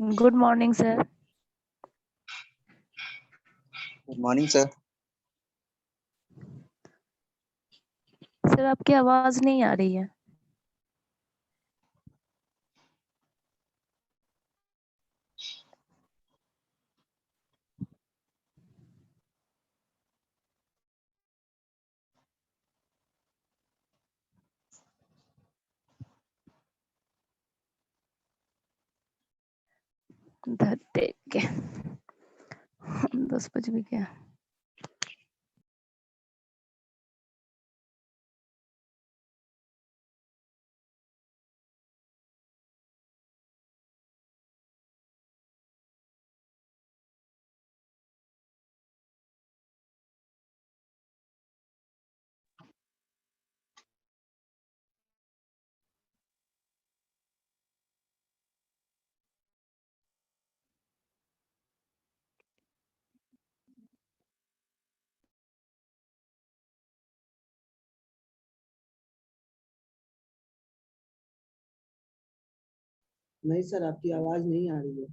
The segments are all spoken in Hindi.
Good morning sir. Good morning sir. Sir आपकी आवाज नहीं आ रही है। धत्ते के 10 बज भी गया। नहीं सर, आपकी आवाज नहीं आ रही है।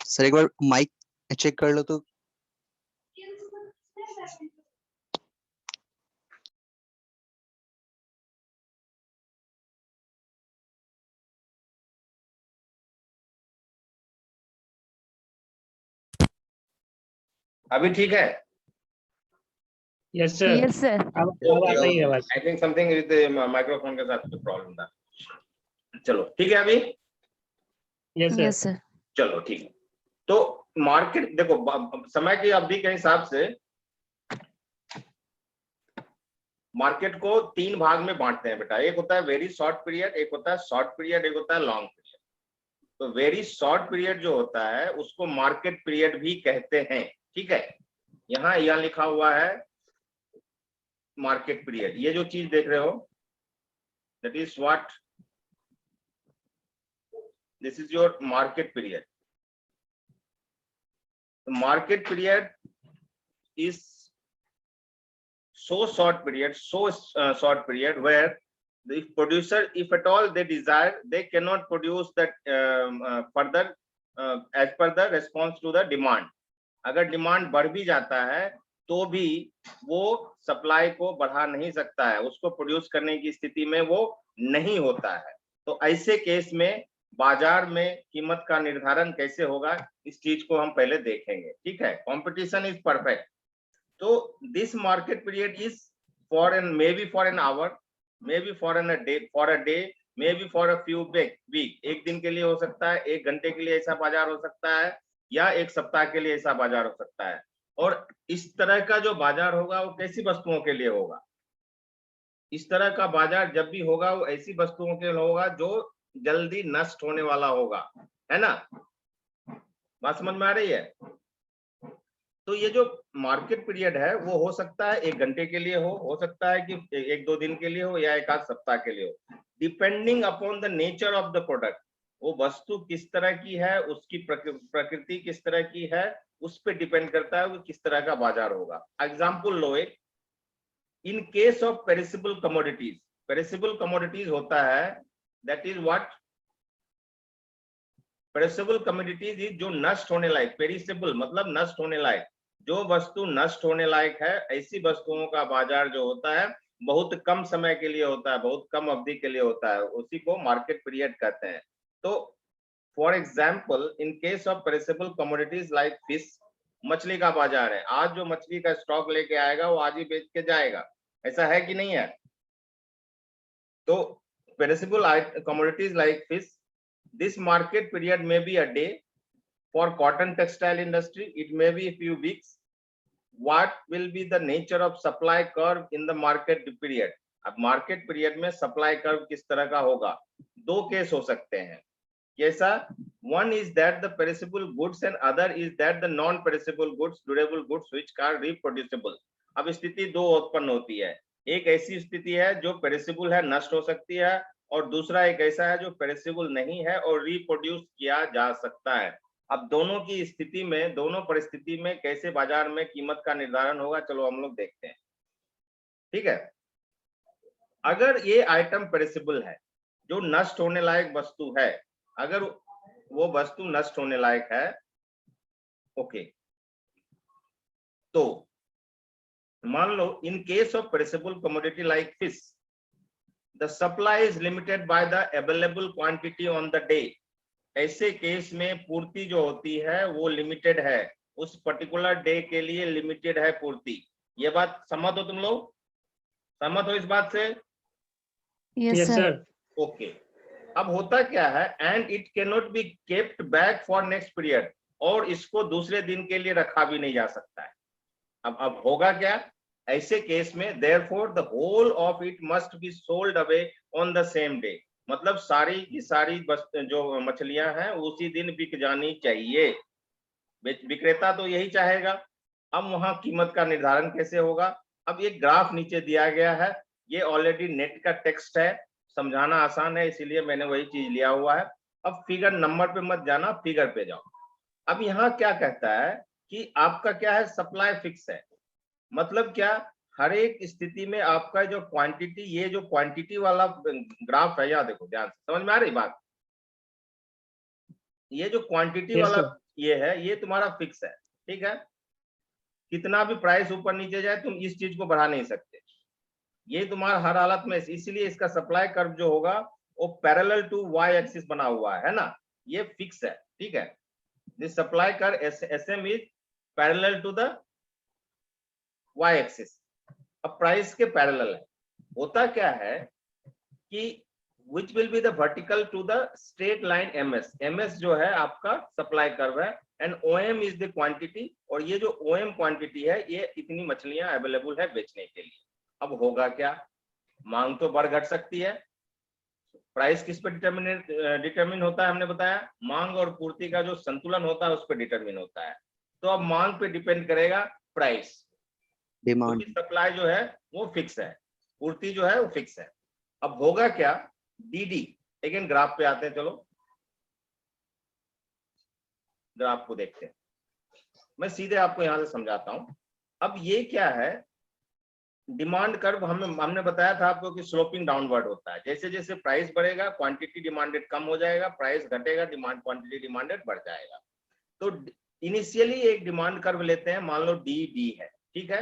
सर एक बार माइक चेक कर लो तो। अभी ठीक है? Yes sir. Yes sir. अब आ रही है आवाज। I think something with microphone के साथ प्रॉब्लम था। चलो ठीक है अभी। Yes sir. Yes sir. चलो ठीक है। तो मार्केट देखो समय की अवधि के हिसाब से मार्केट को 3 भाग में बांटते हैं बेटा। एक होता है वेरी शॉर्ट पीरियड, एक होता है शॉर्ट पीरियड, एक होता है लॉन्ग पीरियड। तो वेरी शॉर्ट पीरियड जो होता है उसको मार्केट पीरियड भी कहते हैं। ठीक है, यहाँ यह लिखा हुआ है मार्केट पीरियड। ये जो चीज देख रहे हो that is what this is your market period. Market period is so short period where the producer, if at all they desire, they cannot produce that further as per the response to the demand. अगर डिमांड बढ़ भी जाता है तो भी वो सप्लाई को बढ़ा नहीं सकता है, उसको प्रोड्यूस करने की स्थिति में वो नहीं होता है। तो ऐसे केस में बाजार में कीमत का निर्धारण कैसे होगा, इस चीज को हम पहले देखेंगे। ठीक है, कंपटीशन इज परफेक्ट। तो this market period is for an may be for an hour, may be for an for a day, may be for a few week. एक दिन के लिए हो सकता है, एक घंटे के लिए ऐसा बाजार हो सकता है, या एक सप्ताह के लिए ऐसा बाजार हो सकता है। और इस तरह का जो बाजार होगा वो कैसी वस्तुओं के लिए होगा? इस तरह का बाजार जब भी होगा वो ऐसी वस्तुओं के लिए होगा जो जल्दी नष्ट होने वाला होगा, है ना? बात समझ में आ रही है? तो ये जो मार्केट पीरियड है वो हो सकता है एक घंटे के लिए हो सकता है कि एक दो दिन के लिए हो, या एक आध सप्ताह के लिए हो, depending upon the nature of the product. वो वस्तु किस तरह की है, उसकी प्रकृति किस तरह की है, उस पर डिपेंड करता है वो किस तरह का बाजार होगा। एग्जाम्पल लो एक, इन case of perishable commodities, perishable commodities होता है that is what, perishable commodities is जो नष्ट होने लायक, पेरिसेबल मतलब नष्ट होने लायक, जो वस्तु नष्ट होने लायक है, ऐसी वस्तुओं का बाजार जो होता है बहुत कम समय के लिए होता है, बहुत कम अवधि के लिए होता है, उसी को मार्केट पीरियड कहते हैं। तो for example in case of perishable commodities like fish, मछली का बाजार है, आज जो मछली का स्टॉक लेके आएगा वो आज ही बेच के जाएगा, ऐसा है कि नहीं है? तो perishable commodities like fish, this market period may be a day. For cotton textile industry it may be a few weeks. What will be the nature of supply curve in the market period? अब मार्केट पीरियड में सप्लाई कर्व किस तरह का होगा? दो केस हो सकते हैं। कैसा? one is that the perishable goods and other is that the non perishable goods, durable goods which are reproducible। अब स्थिति दो उत्पन्न होती है, एक ऐसी स्थिति है जो पेरिसेबल है, नष्ट हो सकती है, और दूसरा एक ऐसा है जो पेरिसेबल नहीं है और रिप्रोड्यूस किया जा सकता है। अब दोनों की स्थिति में, दोनों परिस्थिति में कैसे बाजार में कीमत का निर्धारण होगा, चलो हम लोग देखते हैं। ठीक है, अगर ये आइटम पेरिसेबल है, जो नष्ट होने लायक वस्तु है, अगर वो वस्तु नष्ट होने लायक है, ओके, तो मान लो in case of perishable commodity like fish, the supply is limited by the available quantity on the day। ऐसे केस में पूर्ति जो होती है वो लिमिटेड है, उस पर्टिकुलर डे के लिए लिमिटेड है पूर्ति। ये बात सहमत हो तुम लोग? सहमत हो इस बात से? Yes sir. ओके, अब होता क्या है, and it can not be kept back for next period, और इसको दूसरे दिन के लिए रखा भी नहीं जा सकता है। अब होगा क्या ऐसे केस में? therefore the whole of it must be sold away on the same day। मतलब सारी की सारी जो मछलियां हैं उसी दिन बिक जानी चाहिए। विक्रेता तो यही चाहेगा। अब वहां कीमत का निर्धारण कैसे होगा? अब एक ग्राफ नीचे दिया गया है, ये ऑलरेडी नेट का टेक्स्ट है, समझाना आसान है इसीलिए मैंने वही चीज लिया हुआ है। अब फिगर नंबर पे मत जाना, फिगर पे जाओ। अब यहाँ क्या कहता है कि आपका क्या है, सप्लाई फिक्स है। मतलब क्या, हर एक स्थिति में आपका जो क्वांटिटी, ये जो क्वांटिटी वाला ग्राफ है, यहाँ देखो ध्यान से, समझ में आ रही बात? ये जो क्वांटिटी वाला ये है, ये तुम्हारा फिक्स है। ठीक है, कितना भी प्राइस ऊपर नीचे जाए तुम इस चीज को बढ़ा नहीं सकते, ये तुम्हारा हर हालत में। इसलिए इसका सप्लाई कर्व जो होगा वो पैरेलल टू वाई एक्सिस बना हुआ है ना, ये फिक्स है। ठीक है, this supply curve SM is parallel to the Y axis. अब प्राइस के पैरेलल है। होता क्या है कि which will be the vertical to the straight line ms। ms जो है आपका सप्लाई कर्व है, and OM is the quantity, और ये जो OM क्वांटिटी है ये इतनी मछलियां अवेलेबल है बेचने के लिए। अब होगा क्या, मांग तो बढ़ घट सकती है। प्राइस किस पे डिटरमिन होता है? हमने बताया मांग और पूर्ति का जो संतुलन होता है उस पर डिटरमिन होता है। तो अब मांग पे डिपेंड करेगा प्राइस, डिमांड। सप्लाई जो है वो फिक्स है, पूर्ति जो है वो फिक्स है। अब होगा क्या, डीडी, लेकिन ग्राफ पे आते हैं, चलो ग्राफ को देखते हैं। मैं सीधे आपको यहां से समझाता हूं। अब ये क्या है, डिमांड कर्व हमने बताया था आपको कि स्लोपिंग डाउनवर्ड होता है। जैसे जैसे प्राइस बढ़ेगा क्वांटिटी डिमांडेड कम हो जाएगा, प्राइस घटेगा डिमांड क्वांटिटी डिमांडेड बढ़ जाएगा। तो इनिशियली एक डिमांड कर्व लेते हैं, मान लो डी है, ठीक है।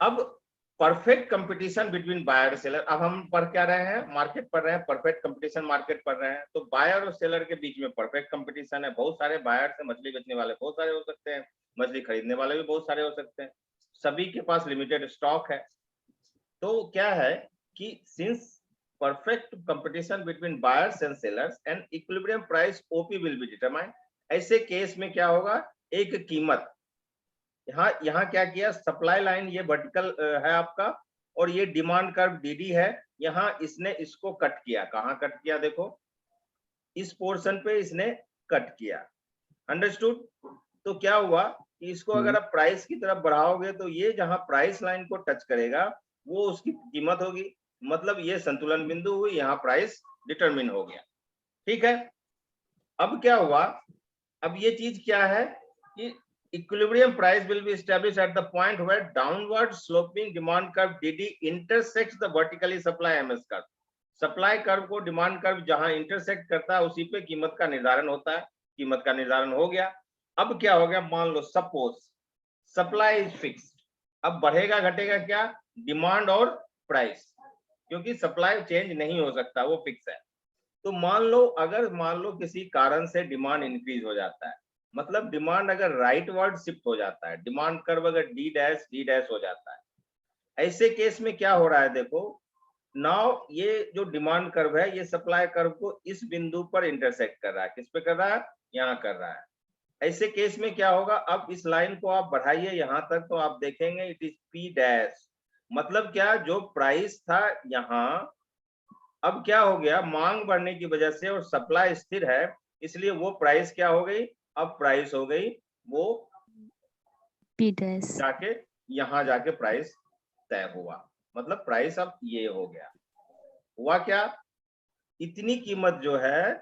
अब परफेक्ट कंपटीशन बिटवीन बायर और सेलर, अब हम पढ़ क्या रहे हैं, मार्केट पढ़ रहे हैं, परफेक्ट कंपटीशन मार्केट पढ़ रहे हैं। तो बायर और सेलर के बीच में परफेक्ट कंपटीशन है। बहुत सारे बायर से मछली बेचने वाले बहुत सारे हो सकते हैं, मछली खरीदने वाले भी बहुत सारे हो सकते हैं, सभी के पास लिमिटेड स्टॉक है। तो क्या है कि since perfect competition between buyers and sellers and equilibrium price OP will be determined, ऐसे केस में क्या होगा, एक कीमत, यहाँ क्या किया, सप्लाई लाइन ये वर्टिकल है आपका और ये डिमांड कर्व डीडी है, यहाँ इसने इसको कट किया। कहाँ कट किया, देखो इस पोर्शन पे इसने कट किया। अंडरस्टूड। तो क्या हुआ कि इसको अगर आप प्राइस की तरफ बढ़ाओगे तो ये जहां प्राइस लाइन को टच करेगा वो उसकी कीमत होगी, मतलब ये संतुलन बिंदु हुई, यहाँ प्राइस डिटरमिन हो गया, ठीक है। अब क्या हुआ, अब ये चीज क्या है कि equilibrium price will be established at the point where downward sloping demand curve DD intersects the vertically supply MS curve। Supply curve को डिमांड कर्व जहां इंटरसेक्ट करता है उसी पे कीमत का निर्धारण होता है। कीमत का निर्धारण हो गया। अब क्या हो गया, मान लो सपोज सप्लाई इज फिक्स्ड, अब बढ़ेगा घटेगा क्या, डिमांड और प्राइस, क्योंकि सप्लाई चेंज नहीं हो सकता, वो फिक्स है। तो मान लो किसी कारण से डिमांड इंक्रीज हो जाता है, मतलब डिमांड अगर राइट वर्ड शिफ्ट हो जाता है, डिमांड कर्व अगर डी डैश हो जाता है, ऐसे केस में क्या हो रहा है, देखो नाउ ये जो डिमांड कर्व है ये सप्लाई कर्व को इस बिंदु पर इंटरसेक्ट कर रहा है। किस पे कर रहा है, यहाँ कर रहा है। ऐसे केस में क्या होगा, अब इस लाइन को आप बढ़ाइए यहाँ तक तो आप देखेंगे इट इज पी डैश, मतलब क्या, जो प्राइस था यहाँ, अब क्या हो गया, मांग बढ़ने की वजह से और सप्लाई स्थिर है, इसलिए वो प्राइस क्या हो गई, अब प्राइस हो गई वो पी डैश, जाके यहाँ जाके प्राइस तय हुआ, मतलब प्राइस अब ये हो गया। हुआ क्या, इतनी कीमत जो है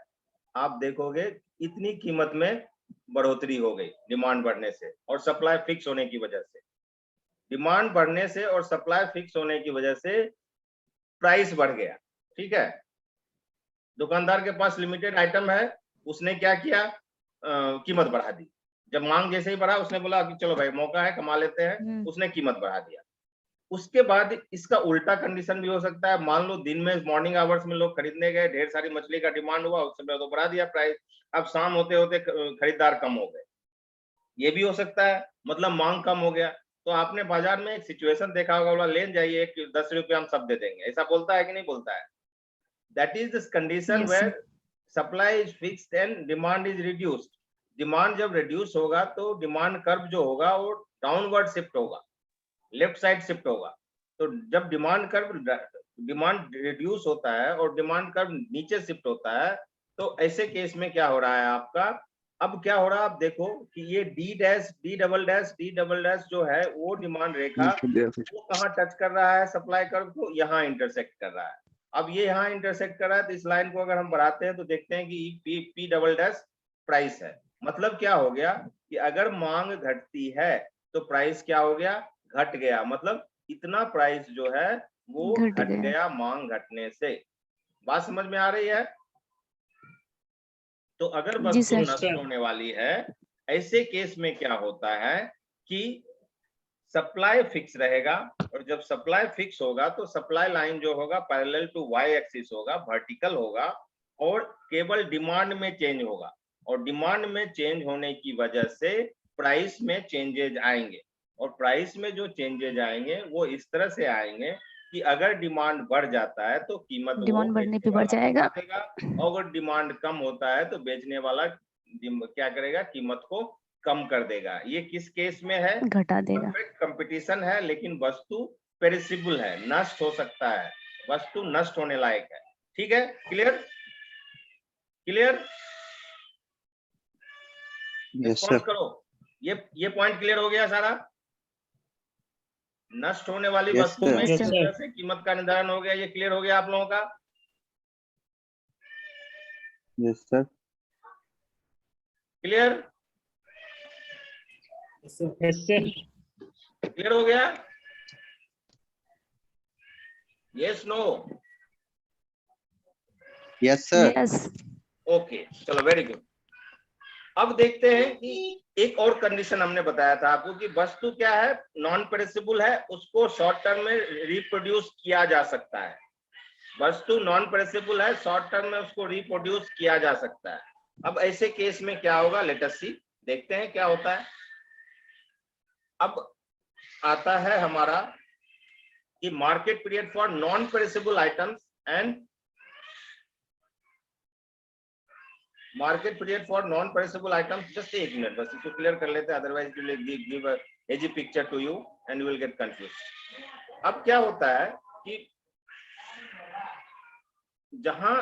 आप देखोगे, इतनी कीमत में बढ़ोतरी हो गई डिमांड बढ़ने से और सप्लाई फिक्स होने की वजह से। डिमांड बढ़ने से और सप्लाई फिक्स होने की वजह से प्राइस बढ़ गया, ठीक है। दुकानदार के पास लिमिटेड आइटम है, उसने क्या किया, कीमत बढ़ा दी। जब मांग जैसे ही बढ़ा उसने बोला कि चलो भाई मौका है कमा लेते हैं, उसने कीमत बढ़ा दिया। उसके बाद इसका उल्टा कंडीशन भी हो सकता है, मान लो दिन में मॉर्निंग आवर्स में लोग खरीदने गए, ढेर सारी मछली का डिमांड हुआ, उस समय तो बढ़ा दिया प्राइस, अब शाम होते होते खरीदार कम हो गए, ये भी हो सकता है, मतलब मांग कम हो गया। तो आपने बाजार में एक सिचुएशन देखा होगा, बोला ले जाइए 10 रुपये हम सब दे देंगे, ऐसा बोलता है कि नहीं बोलता है। That is this condition where supply is fixed and demand is reduced. Demand जब रिड्यूस होगा तो डिमांड कर्व जो होगा वो डाउनवर्ड शिफ्ट होगा, लेफ्ट साइड शिफ्ट होगा। तो जब डिमांड रिड्यूस होता है और डिमांड कर्व नीचे शिफ्ट होता है, तो ऐसे केस में क्या हो रहा है आपका, अब क्या हो रहा है आप देखो कि ये डी डबल डैश जो है वो डिमांड रेखा वो कहाँ टच कर रहा है, सप्लाई कर्व को यहाँ इंटरसेक्ट कर रहा है। अब ये यहाँ इंटरसेक्ट कर रहा है, तो इस लाइन को अगर हम बढ़ाते हैं तो देखते हैं कि पी डबल डैश प्राइस है। मतलब क्या हो गया कि अगर मांग घटती है तो प्राइस क्या हो गया, घट गया, मतलब इतना प्राइस जो है वो घट गया मांग घटने से। बात समझ में आ रही है। तो अगर वस्तु नष्ट होने वाली है, ऐसे केस में क्या होता है कि सप्लाई फिक्स रहेगा, और जब सप्लाई फिक्स होगा तो सप्लाई लाइन जो होगा पैरेलल टू वाई एक्सिस होगा, वर्टिकल होगा, और केवल डिमांड में चेंज होगा, और डिमांड में चेंज होने की वजह से प्राइस में चेंजेज आएंगे, और प्राइस में जो चेंजेज आएंगे वो इस तरह से आएंगे कि अगर डिमांड बढ़ जाता है तो कीमत डिमांड बढ़ने पे बढ़ जाएगा, और अगर डिमांड कम होता है तो बेचने वाला क्या करेगा, कीमत को कम कर देगा। ये किस केस में है, घटा देगा। परफेक्ट कंपटीशन है, लेकिन वस्तु पेरिसेबल है, नष्ट हो सकता है, वस्तु नष्ट होने लायक है। ठीक है, क्लियर क्लियर, रिस्पॉन्स करो। ये पॉइंट क्लियर हो गया सारा। नष्ट होने वाली वस्तु में किस तरह से कीमत का निर्धारण हो गया, ये क्लियर हो गया आप लोगों का। यस सर, क्लियर क्लियर हो गया। Yes no? Yes sir. Yes. Okay, चलो वेरी गुड। अब देखते हैं कि एक और कंडीशन हमने बताया था आपको कि वस्तु क्या है, नॉन पेरिसेबल है, उसको शॉर्ट टर्म में रिप्रोड्यूस किया जा सकता है। वस्तु नॉन पेरिसेबल है, शॉर्ट टर्म में उसको रिप्रोड्यूस किया जा सकता है। अब ऐसे केस में क्या होगा, लेट अस सी, देखते हैं क्या होता है। अब आता है हमारा कि market period for non perishable items and market period for non perishable items. Just एक मिनट बस इसको क्लियर कर लेते हैं, otherwise it will give a hazy picture to you and you will get confuse. अब क्या होता है कि जहां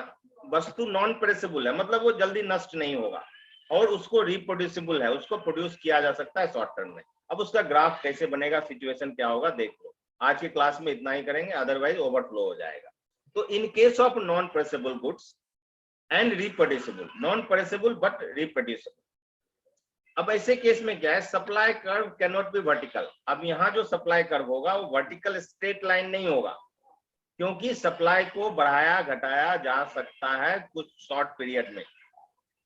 वस्तु नॉन पेरिसेबल है, मतलब वो जल्दी नष्ट नहीं होगा और उसको रिप्रोड्यूसिबल है, उसको प्रोड्यूस किया जा सकता है शॉर्ट टर्म में। अब उसका ग्राफ कैसे बनेगा, सिचुएशन क्या होगा, देख लो। आज की क्लास में इतना ही करेंगे, अदरवाइज ओवरफ्लो हो जाएगा। तो इन case of non perishable goods and reproducible, non perishable but reproducible. अब ऐसे केस में क्या है, supply curve can not be vertical. अब यहाँ जो सप्लाई कर्व होगा वो वर्टिकल स्ट्रेट लाइन नहीं होगा, क्योंकि सप्लाई को बढ़ाया घटाया जा सकता है कुछ शॉर्ट पीरियड में।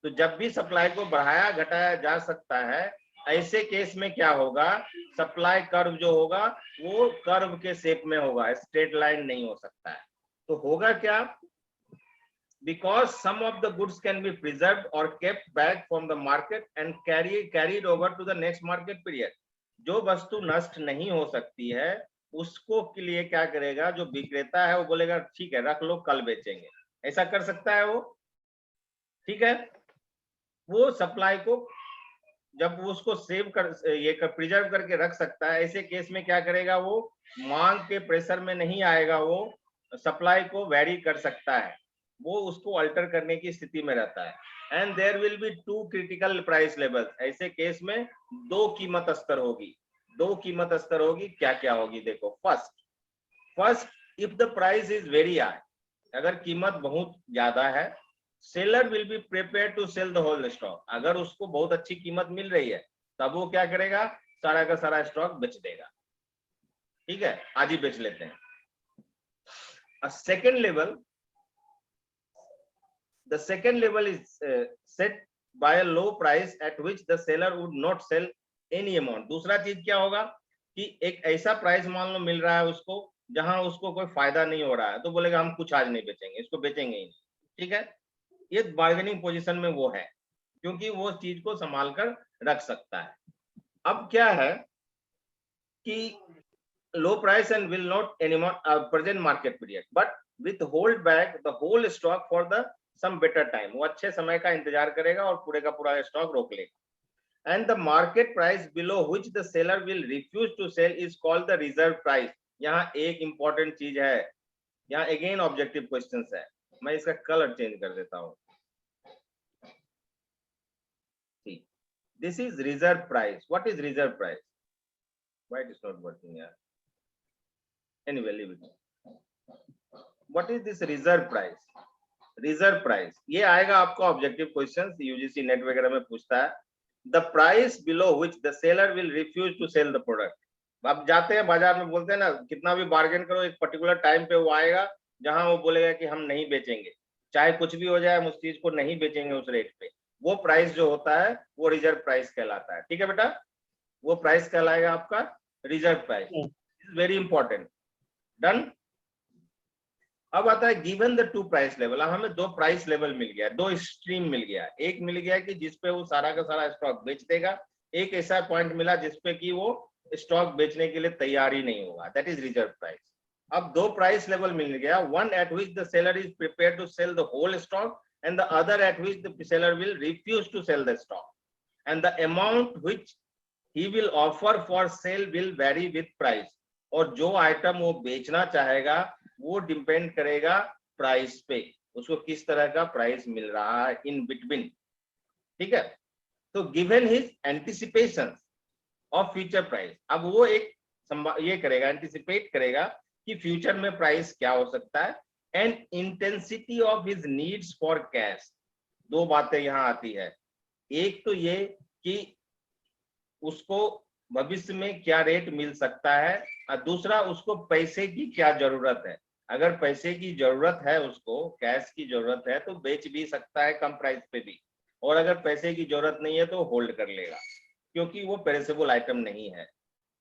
तो जब भी सप्लाई को बढ़ाया घटाया जा सकता है, ऐसे केस में क्या होगा, सप्लाई कर्व जो होगा वो कर्व के शेप में होगा, स्ट्रेट लाइन नहीं हो सकता है। तो होगा क्या, because some of the goods can be preserved or kept back from the market and carried over to the next market period। जो वस्तु नष्ट नहीं हो सकती है उसको के लिए क्या करेगा, जो विक्रेता है वो बोलेगा ठीक है रख लो, कल बेचेंगे। ऐसा कर सकता है वो, ठीक है। वो सप्लाई को जब वो उसको सेव कर प्रिजर्व करके रख सकता है, ऐसे केस में क्या करेगा, वो मांग के प्रेशर में नहीं आएगा, वो सप्लाई को वेरी कर सकता है, वो उसको अल्टर करने की स्थिति में रहता है। And there will be two critical price level. ऐसे केस में दो कीमत स्तर होगी, दो कीमत स्तर होगी। क्या क्या होगी देखो। First if the price is very high, अगर कीमत बहुत ज्यादा है, seller will be prepare to sell the whole stock. अगर उसको बहुत अच्छी कीमत मिल रही है तब वो क्या करेगा, सारा का सारा स्टॉक बेच देगा। ठीक है, आज ही बेच लेते हैं। Second level, the second level is set by a low price at which the seller would not sell any amount। दूसरा चीज क्या होगा कि एक ऐसा प्राइस मान लो मिल रहा है उसको जहां उसको कोई फायदा नहीं हो रहा है, तो बोलेगा हम कुछ आज नहीं बेचेंगे, इसको बेचेंगे ही नहीं। ठीक है, ये बार्गेनिंग पोजीशन में वो है, क्योंकि वो चीज को संभाल कर रख सकता है। अब क्या है कि low price and will not anymore present market period but withhold back the whole stock for the some better time। वो अच्छे समय का इंतजार करेगा और पूरे का पूरा स्टॉक रोक लेगा। and the market price below which the seller will refuse to sell is called the reserve price। यहाँ एक इंपॉर्टेंट चीज है, यहाँ अगेन ऑब्जेक्टिव क्वेश्चंस है, मैं इसका कलर चेंज कर देता हूँ। This is reserve price. What is reserve price? Why it is not working यार? Anyway, leave it। What is this reserve price? Reserve price ये आएगा आपको ऑब्जेक्टिव क्वेश्चंस, यूजीसी नेट वगैरह में पूछता है। The price below which the seller will refuse to sell the product। आप जाते हैं बाजार में, बोलते हैं ना कितना भी बार्गेन करो, एक पर्टिकुलर टाइम पे वो आएगा जहां वो बोलेगा कि हम नहीं बेचेंगे, चाहे कुछ भी हो जाए हम उस चीज को नहीं बेचेंगे उस रेट पे। वो प्राइस जो होता है वो रिजर्व प्राइस कहलाता है। ठीक है बेटा, वो प्राइस कहलाएगा आपका reserve price. Very important. Done. अब आता है given the two price level. अब हमें दो प्राइस लेवल मिल गया, दो स्ट्रीम मिल गया। एक मिल गया कि जिसपे वो सारा का सारा स्टॉक बेच देगा, एक ऐसा पॉइंट मिला जिसपे कि वो स्टॉक बेचने के लिए तैयार ही नहीं होगा, दैट इज रिजर्व प्राइस। अब दो प्राइस लेवल मिल गया, one at which the seller is prepare to sell the whole stock and the other at which the seller will refuse to sell the stock and the amount which he will offer for sale will vary with price. और जो आइटम वो बेचना चाहेगा वो डिपेंड करेगा प्राइस पे, उसको किस तरह का प्राइस मिल रहा है इन बिटवीन। ठीक है, तो given his anticipation of future price, अब वो एक ये करेगा, एंटिसिपेट करेगा कि फ्यूचर में प्राइस क्या हो सकता है, and intensity of his needs for cash. दो बातें यहाँ आती है, एक तो ये कि उसको भविष्य में क्या रेट मिल सकता है, और दूसरा उसको पैसे की क्या जरूरत है। अगर पैसे की जरूरत है, उसको कैश की जरूरत है, तो बेच भी सकता है कम प्राइस पे भी, और अगर पैसे की जरूरत नहीं है तो होल्ड कर लेगा, क्योंकि वो पेरिसेबल आइटम नहीं है।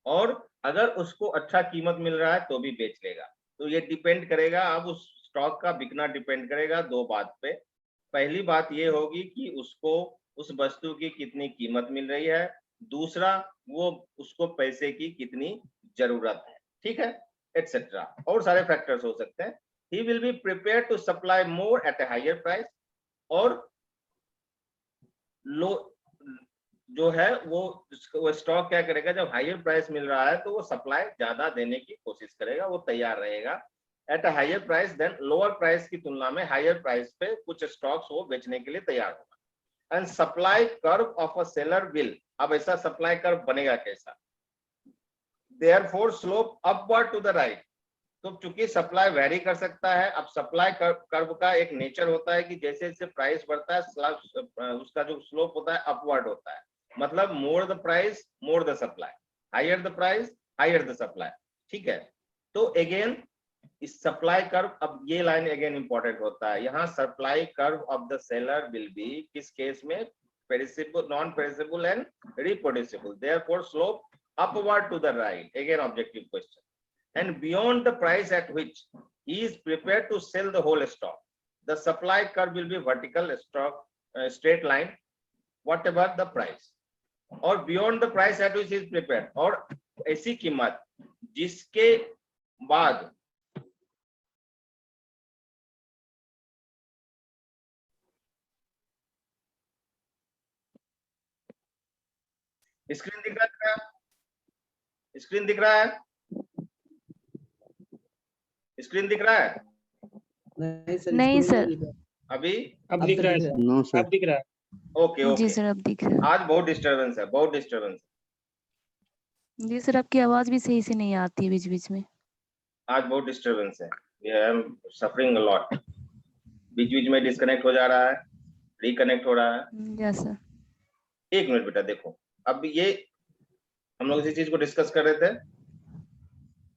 और अगर उसको अच्छा कीमत मिल रहा है तो भी बेच लेगा। तो ये डिपेंड करेगा, अब उस स्टॉक का बिकना डिपेंड करेगा दो बात पे। पहली बात ये होगी कि उसको उस वस्तु की कितनी कीमत मिल रही है, दूसरा वो उसको पैसे की कितनी जरूरत है, ठीक है, एटसेट्रा, और सारे फैक्टर्स हो सकते हैं। He will be prepare to supply more at a higher price, और लो जो है वो स्टॉक क्या करेगा, जब हायर प्राइस मिल रहा है तो वो सप्लाई ज्यादा देने की कोशिश करेगा, वो तैयार रहेगा at a higher price than lower price की तुलना में हायर प्राइस पे कुछ स्टॉक्स वो बेचने के लिए तैयार होगा। And supply curve of a seller will, अब ऐसा सप्लाई कर्व बनेगा कैसा, therefore slope upward to the right. तो चूंकि सप्लाई वेरी कर सकता है, अब सप्लाई कर्व का एक नेचर होता है कि जैसे जैसे प्राइस बढ़ता है उसका जो स्लोप होता है अपवर्ड होता है, मतलब more the price more the supply, higher the price higher the supply, ठीक है। तो अगेन इस सप्लाई कर्व, अब ये लाइन अगेन इंपॉर्टेंट होता है यहाँ, supply curve of the seller will be, किस केस में, perishable, non perishable and reproducible, therefore slope upward to the right, again objective question, and beyond the price at which he is prepared to sell the whole stock, the supply curve will be vertical stock straight line whatever the price, or beyond the price at which he is prepared, और ऐसी कीमत जिसके बाद स्क्रीन दिख रहा है, स्क्रीन दिख रहा है, स्क्रीन दिख रहा है? नहीं सर, नहीं स्क्रीन सर। दिख रहा। अभी अब दिख रहा है सर, नो सर। अब दिख रहा है। ओके जी ओके, सर अब दिख रहा आज बहुत डिस्टरबेंस है, बहुत डिस्टरबेंस। है। जी सर आपकी आवाज भी सही से नहीं आती है बीच बीच में। आज बहुत डिस्टरबेंस है, I am suffering a lot, बीच बीच में डिस्कनेक्ट हो जा रहा है, रिकनेक्ट हो रहा है। Yes sir. एक मिनट बेटा, देखो अब ये हम लोग इसी चीज को डिस्कस कर रहे थे,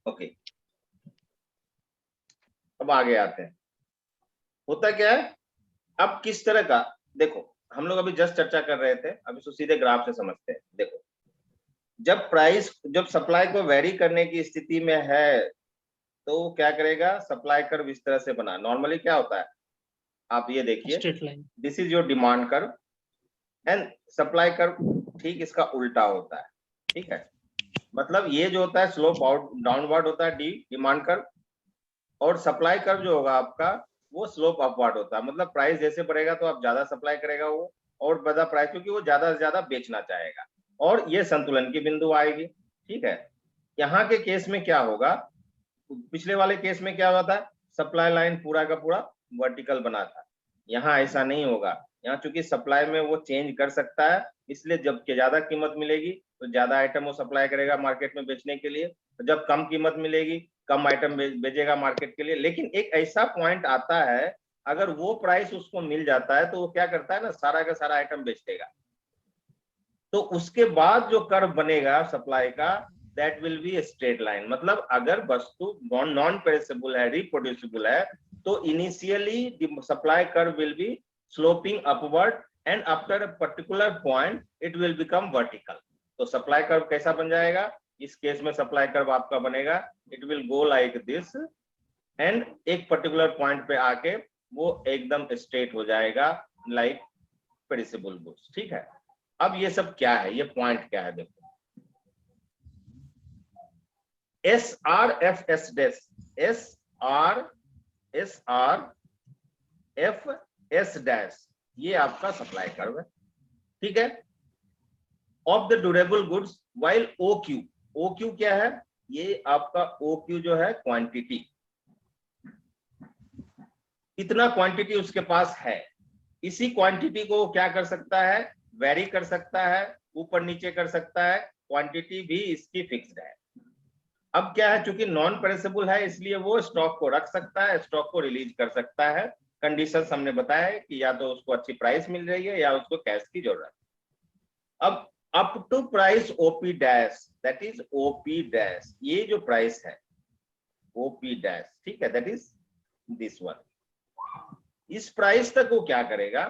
ओके। अब आगे आते हैं, होता क्या है, अब किस तरह का, देखो हम लोग अभी जस्ट चर्चा कर रहे थे, अब इसको सीधे ग्राफ से समझते हैं। देखो जब सप्लाई को वेरी करने की स्थिति में है तो क्या करेगा, सप्लाई कर्व इस तरह से बना, नॉर्मली क्या होता है, आप ये देखिए, straight line. This is your demand curve and supply curve ठीक इसका उल्टा होता है, ठीक है। मतलब ये जो होता है स्लोप आउट डाउनवर्ड होता है डिमांड कर्व, और सप्लाई कर्व जो होगा आपका वो स्लोप अपवर्ड होता है, मतलब प्राइस जैसे बढ़ेगा तो आप ज्यादा सप्लाई करेगा वो, और ज्यादा प्राइस, क्योंकि वो ज्यादा से ज्यादा बेचना चाहेगा, और ये संतुलन की बिंदु आएगी, ठीक है। यहाँ के केस में क्या होगा, पिछले वाले केस में क्या हुआ था, सप्लाई लाइन पूरा का पूरा वर्टिकल बना था, यहाँ ऐसा नहीं होगा, यहाँ चूंकि सप्लाई में वो चेंज कर सकता है, इसलिए जब ज्यादा कीमत मिलेगी तो ज्यादा आइटम वो सप्लाई करेगा मार्केट में बेचने के लिए, तो जब कम कीमत मिलेगी कम आइटम बेचेगा मार्केट के लिए। लेकिन एक ऐसा पॉइंट आता है, अगर वो प्राइस उसको मिल जाता है तो वो क्या करता है ना, सारा का सारा आइटम बेच देगा। तो उसके बाद जो कर्व बनेगा सप्लाई का, that will be straight line, मतलब अगर वस्तु नॉन पेरिसेबल है, रिप्रोड्यूसिबल है, तो initially supply curve will be sloping upward and after a particular point it will become vertical. तो सप्लाई कर्व कैसा बन जाएगा, इस केस में सप्लाई कर्व आपका बनेगा, it will go like this and एक पर्टिकुलर पॉइंट पे आके वो एकदम स्ट्रेट हो जाएगा लाइक पेरिसेबल गुड्स, ठीक है। अब ये सब क्या है, ये पॉइंट क्या है, देखो S R F S dash, S R F S dash, ये आपका सप्लाई कर्व है, ठीक है, of the durable goods, while O Q, O Q क्या है, ये आपका ओ क्यू जो है क्वांटिटी, इतना क्वांटिटी उसके पास है, इसी क्वांटिटी को क्या कर सकता है, वेरी कर सकता है, ऊपर नीचे कर सकता है, क्वांटिटी भी इसकी फिक्स्ड है। अब क्या है, चूंकि नॉन पेरिसेबल है इसलिए वो स्टॉक को रख सकता है, स्टॉक को रिलीज कर सकता है, कंडीशंस हमने बताया है कि या तो उसको अच्छी प्राइस मिल रही है या उसको कैश की जरूरत है। अब up to price OP dash, that is OP dash, ये जो प्राइस है ओपी डैश, ठीक है, दैट इज दिस वन। इस प्राइस तक वो क्या करेगा,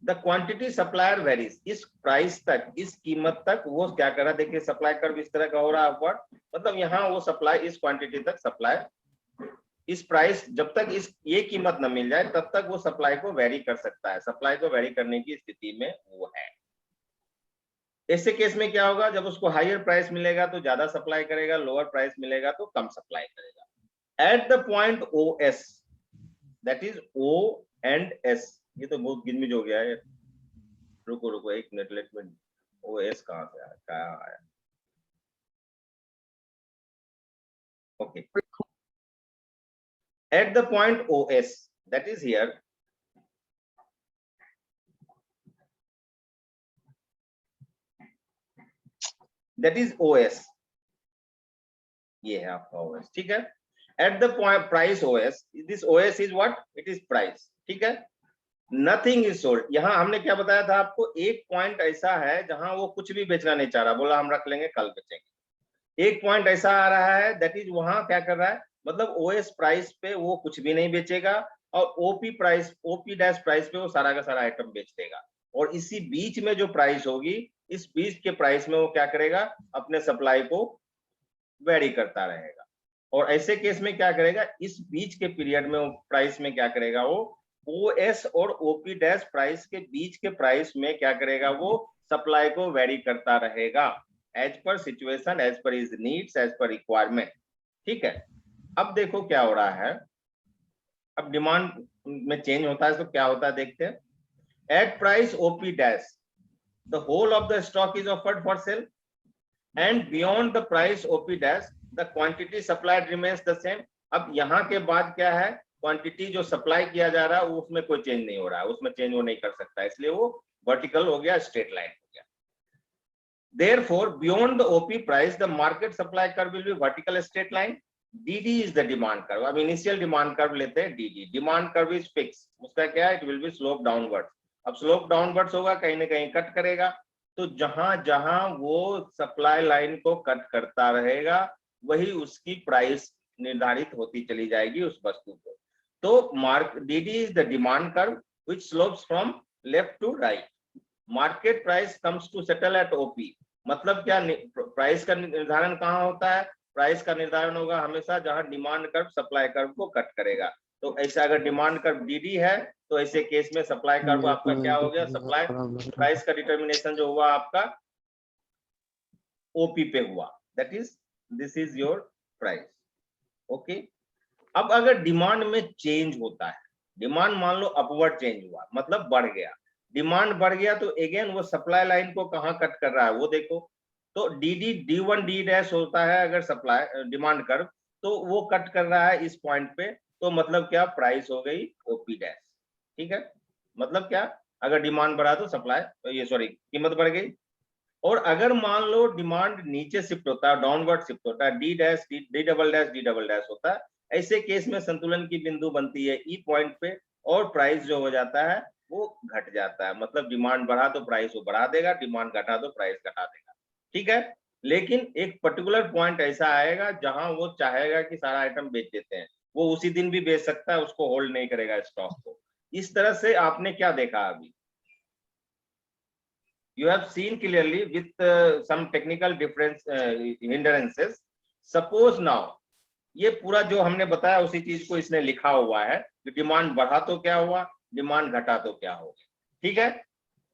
द क्वांटिटी सप्लायर वेरीज, इस प्राइस तक, इस कीमत तक वो क्या कर रहा है, देखिए सप्लाई कर्व इस तरह का हो रहा है अपवर्ड, मतलब यहाँ वो सप्लाई इस क्वांटिटी तक सप्लाई, इस प्राइस जब तक इस ये कीमत न मिल जाए तब तक वो सप्लाई को वेरी कर सकता है, सप्लाई को वेरी करने की स्थिति में वो है। ऐसे केस में क्या होगा, जब उसको हायर प्राइस मिलेगा तो ज्यादा सप्लाई करेगा, लोअर प्राइस मिलेगा तो कम सप्लाई करेगा। At the point O S, that is O and S, ये तो बहुत गिनमिज हो गया है, रुको रुको एक minute, let me, O S कहाँ से आया, कहाँ आया, okay, at the point O S, that is here, that is OS, ये है आपका ओएस, ठीक है। At the point price OS, this OS is what, it is price, ठीक है। नथिंग इज सोल्ड, यहां हमने क्या बताया था आपको, एक पॉइंट ऐसा है जहां वो कुछ भी बेचना नहीं चाह रहा, बोला हम रख लेंगे कल बेचेंगे। एक पॉइंट ऐसा आ रहा है, दैट इज वहां क्या कर रहा है, मतलब ओएस प्राइस पे वो कुछ भी नहीं बेचेगा और OP price, OP dash price पे वो सारा का सारा आइटम बेच देगा, और इसी बीच में जो प्राइस होगी, इस बीच के प्राइस में वो क्या करेगा, अपने सप्लाई को वेरी करता रहेगा। और ऐसे केस में क्या करेगा, इस बीच के पीरियड में वो प्राइस में क्या करेगा, वो ओएस और ओपी डैश प्राइस के बीच के प्राइस में क्या करेगा, वो सप्लाई को वेरी करता रहेगा, as per situation, as per his needs, as per requirement, ठीक है। अब देखो क्या हो रहा है, अब डिमांड में चेंज होता है तो क्या होता है देखते हैं। At price OP dash, the whole of the stock is offered for sale, and beyond the price OP dash the quantity supplied remains the same। अब यहाँ के बाद क्या है, क्वांटिटी जो सप्लाई किया जा रहा है उसमें कोई चेंज नहीं हो रहा है, उसमें चेंज वो नहीं कर सकता, इसलिए वो वर्टिकल हो गया, स्ट्रेट लाइन हो गया। therefore beyond the OP price the market supply curve will be vertical straight line, DD is the demand curve। अब इनिशियल डिमांड कर्व लेते हैं, DD demand curve is fix, उसका क्या है, it will be slope downward. अब स्लोप डाउनवर्ड्स होगा, कहीं ना कहीं कट करेगा, तो जहां जहां वो सप्लाई लाइन को कट करता रहेगा वही उसकी प्राइस निर्धारित होती चली जाएगी उस वस्तु को। तो mark DD is the demand curve which slopes from left to right. Market price comes to settle at OP, मतलब क्या, प्राइस का निर्धारण कहाँ होता है, प्राइस का निर्धारण होगा हमेशा जहां डिमांड कर्व सप्लाई कर्व को कट करेगा। तो ऐसा अगर डिमांड कर्व डीडी है तो ऐसे केस में सप्लाई कर्व आपका क्या हो गया, सप्लाई प्राइस का डिटर्मिनेशन जो हुआ आपका ओपी पे हुआ, that is this is your price, okay. अब अगर डिमांड में चेंज होता है, डिमांड मान लो अपवर्ड चेंज हुआ, मतलब बढ़ गया, डिमांड बढ़ गया, तो अगेन वो सप्लाई लाइन को कहाँ कट कर रहा है वो देखो, तो डी D1 D डैश होता है अगर सप्लाई डिमांड कर्व, तो वो कट कर रहा है इस पॉइंट पे, तो मतलब क्या, प्राइस हो गई ओपी डैश, ठीक है। मतलब क्या, अगर डिमांड बढ़ा तो सप्लाई, ये सॉरी कीमत बढ़ गई। और अगर मान लो डिमांड नीचे शिफ्ट होता है, डाउनवर्ड शिफ्ट होता है, D dash D double dash होता है, ऐसे केस में संतुलन की बिंदु बनती है ई पॉइंट पे, और प्राइस जो हो जाता है वो घट जाता है, मतलब डिमांड बढ़ा तो प्राइस वो बढ़ा देगा, डिमांड घटा तो प्राइस घटा देगा, ठीक है। लेकिन एक पर्टिकुलर पॉइंट ऐसा आएगा जहां वो चाहेगा कि सारा आइटम बेच देते हैं, वो उसी दिन भी बेच सकता है, उसको होल्ड नहीं करेगा स्टॉक को। इस तरह से आपने क्या देखा अभी, you have seen clearly with some technical difference hindrances। suppose now ये पूरा जो हमने बताया उसी चीज को इसने लिखा हुआ है कि डिमांड बढ़ा तो क्या हुआ, डिमांड घटा तो क्या हो गया, ठीक है।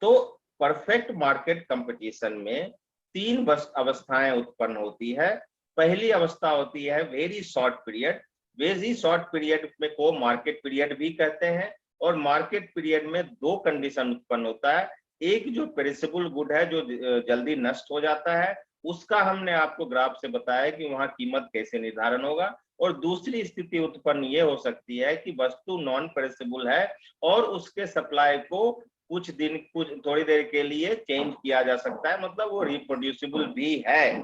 तो परफेक्ट मार्केट कंपटीशन में तीन अवस्थाएं उत्पन्न होती है। पहली अवस्था होती है very short period, very short period में को मार्केट पीरियड भी कहते हैं, और मार्केट पीरियड में दो कंडीशन उत्पन्न होता है, एक जो पेरिसेबल गुड है, जो जल्दी नष्ट हो जाता है, उसका हमने आपको ग्राफ से बताया कि वहां कीमत कैसे निर्धारण होगा, और दूसरी स्थिति उत्पन्न ये हो सकती है कि वस्तु नॉन पेरिसेबल है और उसके सप्लाई को कुछ दिन, कुछ थोड़ी देर के लिए चेंज किया जा सकता है, मतलब वो रिप्रोड्यूसिबल भी है।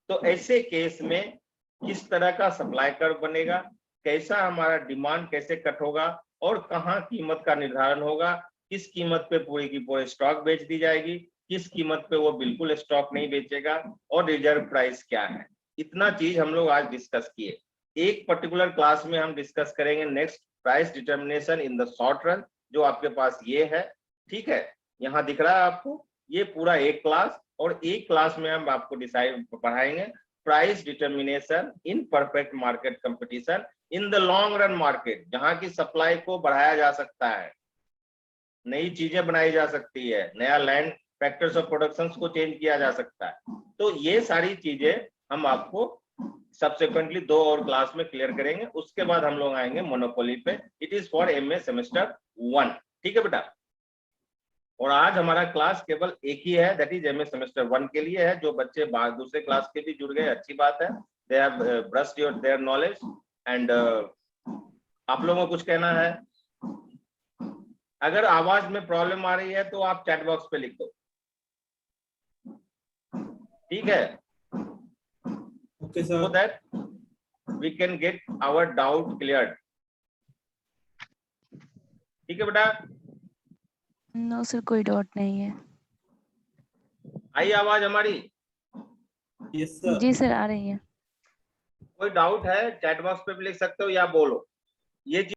तो ऐसे केस में किस तरह का सप्लाई कर्व बनेगा, कैसा हमारा डिमांड कैसे कट होगा, और कहाँ कीमत का निर्धारण होगा, किस कीमत पे पूरी की पूरी स्टॉक बेच दी जाएगी, किस कीमत पे वो बिल्कुल स्टॉक नहीं बेचेगा, और रिजर्व प्राइस क्या है, इतना चीज हम लोग आज डिस्कस किए। एक पर्टिकुलर क्लास में हम डिस्कस करेंगे next price determination in the short run, जो आपके पास ये है, ठीक है, यहाँ दिख रहा है आपको, ये पूरा एक क्लास, और एक क्लास में हम आपको डिसाइड पढ़ाएंगे price determination in perfect market competition in the long run market, जहां की सप्लाई को बढ़ाया जा सकता है, नई चीजें बनाई जा सकती है, नया लैंड फैक्टर्स ऑफ प्रोडक्शन को चेंज किया जा सकता है। तो ये सारी चीजें हम आपको सब्सिक्वेंटली 2 और क्लास में क्लियर करेंगे। उसके बाद हम लोग आएंगे मोनोपोली पे। It is for MA semester 1, ठीक है बेटा। और आज हमारा क्लास केवल एक ही है, दैट इज एमए सेमेस्टर 1 के लिए है। जो बच्चे दूसरे क्लास के भी जुड़ गए, अच्छी बात है, they have brushed your their knowledge and आप लोगों को कुछ कहना है? अगर आवाज में प्रॉब्लम आ रही है तो आप चैट बॉक्स पे लिख दो, ठीक है, okay so sir. that we can get our doubt cleared, ठीक है बेटा। नो सर, कोई डाउट नहीं है। आई आवाज हमारी? Yes sir. जी सर, आ रही है। कोई डाउट है चैट बॉक्स पे भी लिख सकते हो या बोलो। ये